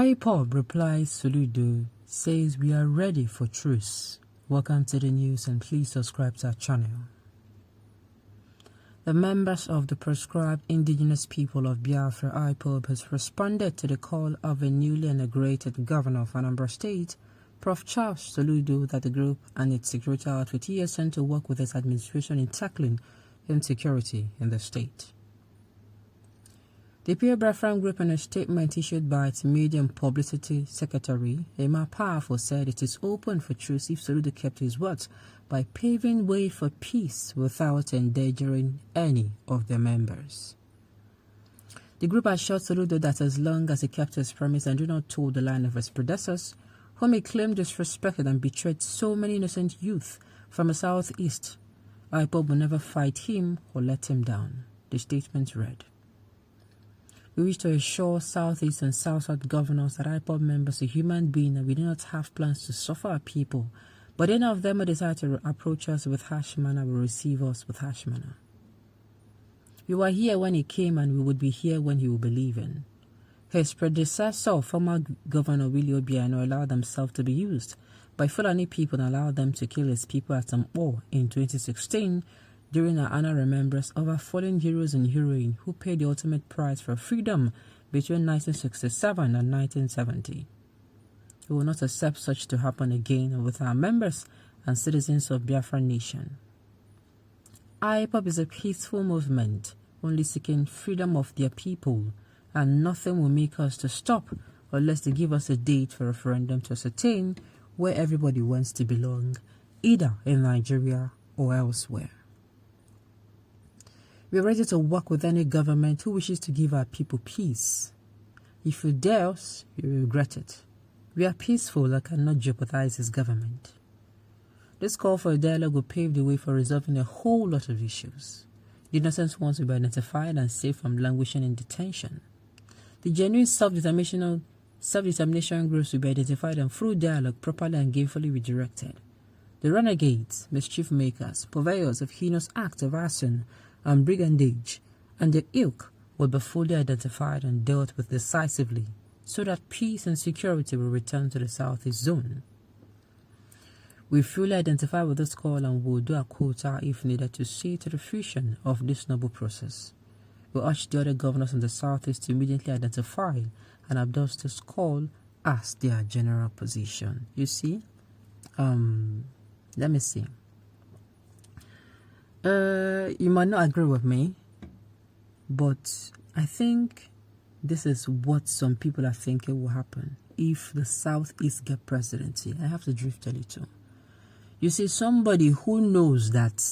Ipob replies Soludo, says we are ready for truce. Welcome to the news and please subscribe to our channel. The members of the proscribed indigenous people of Biafra, Ipob, has responded to the call of a newly inaugurated governor of Anambra State, Prof. Charles Soludo, that the group and its security outfit he has sent to work with his administration in tackling insecurity in the state. The Biafran group, in a statement issued by its media and publicity secretary, Emma Powerful, said it is open for truce if Soludo kept his words by paving way for peace without endangering any of their members. The group assured Soludo that as long as he kept his promise and did not toe the line of his predecessors, whom he claimed disrespected and betrayed so many innocent youth from the southeast, Ipob will never fight him or let him down. The statement read, "We wish to assure Southeast and South-South governors that Ipob members are human beings and we do not have plans to suffer our people, but any of them who decide to approach us with harsh manner will receive us with harsh manner. We were here when he came and we would be here when he will be leaving. His predecessor, former Governor Willie Obiano, allowed themselves to be used by Fulani people and allowed them to kill his people at some ore in 2016 during our annual remembrance of our fallen heroes and heroines who paid the ultimate price for freedom between 1967 and 1970. We will not accept such to happen again with our members and citizens of Biafra Nation. Ipob is a peaceful movement, only seeking freedom of their people, and nothing will make us to stop unless they give us a date for referendum to ascertain where everybody wants to belong, either in Nigeria or elsewhere. We are ready to work with any government who wishes to give our people peace. If you dare us, you will regret it. We are peaceful and cannot jeopardize his government. This call for a dialogue will pave the way for resolving a whole lot of issues. The innocent ones will be identified and saved from languishing in detention. The genuine self-determination groups will be identified and through dialogue properly and gainfully redirected. The renegades, mischief makers, purveyors of heinous acts of arson and brigandage, and their ilk will be fully identified and dealt with decisively, so that peace and security will return to the Southeast zone. We fully identify with this call and will do a quota if needed to see to the fruition of this noble process. We urge the other governors in the Southeast to immediately identify and adopt this call as their general position. You see, let me see. You might not agree with me, but I think this is what some people are thinking will happen if the Southeast get presidency. I have to drift a little. You see, somebody who knows that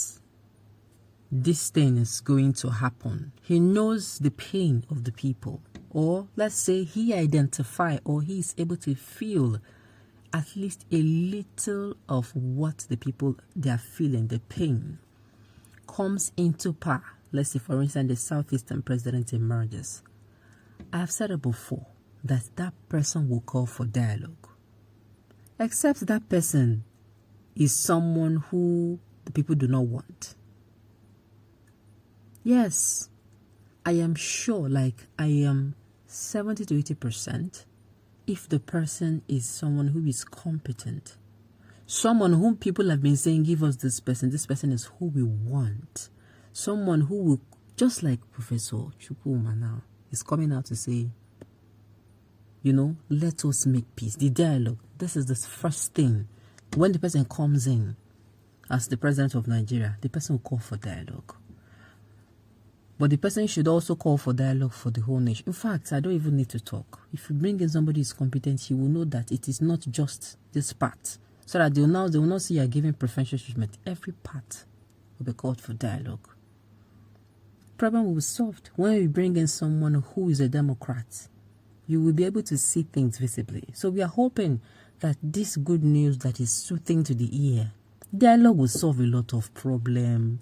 this thing is going to happen, he knows the pain of the people, or let's say he identifies or he is able to feel at least a little of what the people they are feeling, the pain, comes into power. Let's say, for instance, the Southeastern president emerges. I have said it before that that person will call for dialogue, except that person is someone who the people do not want. Yes, I am sure, like I am 70 to 80%, if the person is someone who is competent, someone whom people have been saying, give us this person is who we want, someone who will, just like Professor Chukwuma now, is coming out to say, let us make peace. The dialogue, this is the first thing. When the person comes in as the president of Nigeria, the person will call for dialogue. But the person should also call for dialogue for the whole nation. In fact, I don't even need to talk. If you bring in somebody who is competent, he will know that it is not just this part. So that they will not see you are giving preferential treatment. Every part will be called for dialogue. Problem will be solved when we bring in someone who is a Democrat. You will be able to see things visibly. So we are hoping that this good news that is soothing to the ear, dialogue will solve a lot of problems.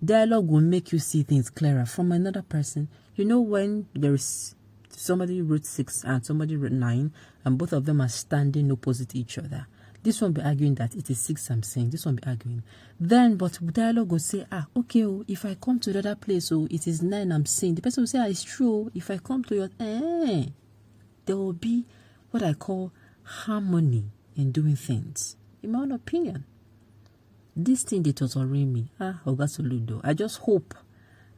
Dialogue will make you see things clearer from another person. When there is somebody wrote 6 and somebody wrote 9 and both of them are standing opposite each other, this one be arguing that it is 6 I'm saying, this one be arguing. But dialogue will say, okay, if I come to the other place, it is 9 I'm saying. The person will say, it's true. If I come to your, there will be what I call harmony in doing things. In my own opinion, this thing they tutoring me, Oga Soludo. I just hope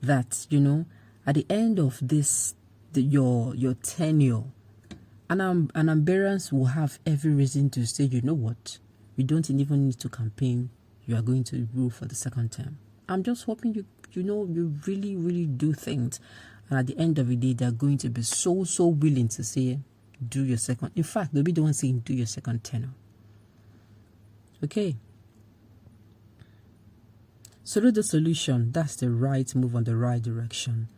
that, you know, at the end of this, your tenure, and Amberians will have every reason to say, you know what, you don't even need to campaign. You are going to rule for the second term. I'm just hoping you really, really do things. And at the end of the day, they're going to be so willing to say, do your second. In fact, they'll be the one saying, do your second tenure. Okay. Soludo solution, that's the right move on the right direction.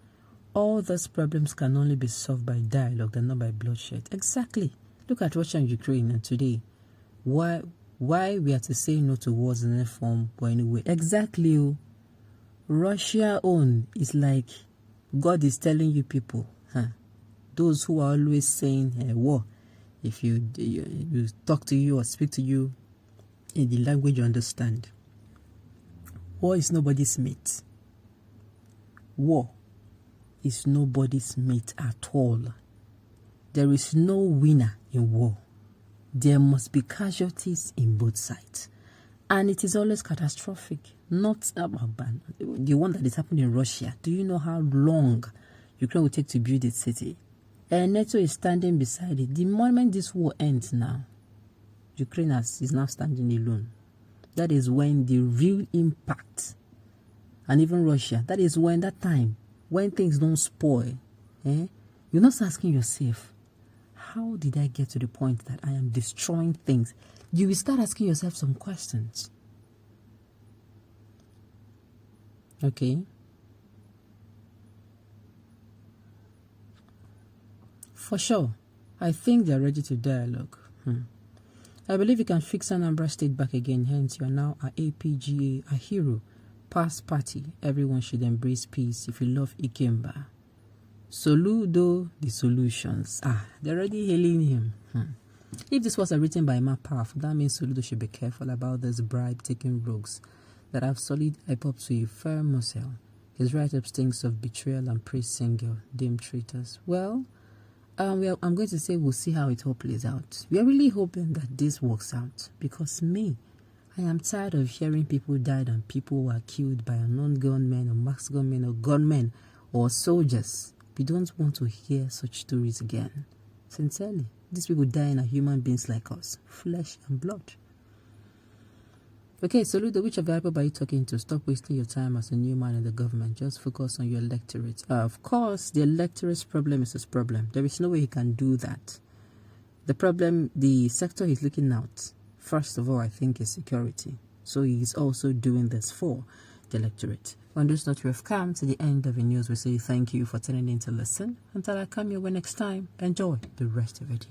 All those problems can only be solved by dialogue and not by bloodshed. Exactly. Look at Russia and Ukraine and today. Why we have to say no to wars in any form or any way. Exactly. Russia own is like God is telling you people, those who are always saying war, if you talk to you or speak to you in the language you understand. War is nobody's mate. War is nobody's mate at all. There is no winner in war. There must be casualties in both sides. And it is always catastrophic. Not the one that is happening in Russia. Do you know how long Ukraine will take to build its city? And NATO is standing beside it. The moment this war ends now, Ukraine is now standing alone. That is when the real impact, and even Russia, that is when that time, when things don't spoil, you're not asking yourself, how did I get to the point that I am destroying things? You will start asking yourself some questions. Okay. For sure, I think they are ready to dialogue. I believe you can fix Anambra State back again. Hence, you are now a APGA, a hero. Past party. Everyone should embrace peace if you love Ikemba. Soludo, the solutions. They're already hailing him. If this was written by Mapaf, that means Soludo should be careful about this bribe-taking rogues that have solid Ipob to a firm muscle. His write-up stinks of betrayal and praise single, dim traitors. Well, I'm going to say we'll see how it all plays out. We are really hoping that this works out because I am tired of hearing people died and people were killed by unknown gunmen or masked gunmen or gunmen or soldiers. We don't want to hear such stories again. Sincerely, these people dying are human beings like us, flesh and blood. Okay, Soludo, which of the Ipob are you talking to? Stop wasting your time as a new man in the government. Just focus on your electorate. Of course, the electorate's problem is his problem. There is no way he can do that. The problem, the sector he's looking at, first of all, I think is security. So he's also doing this for the electorate. On this note, we have come to the end of the news. We say thank you for tuning in to listen. Until I come your way next time, enjoy the rest of it.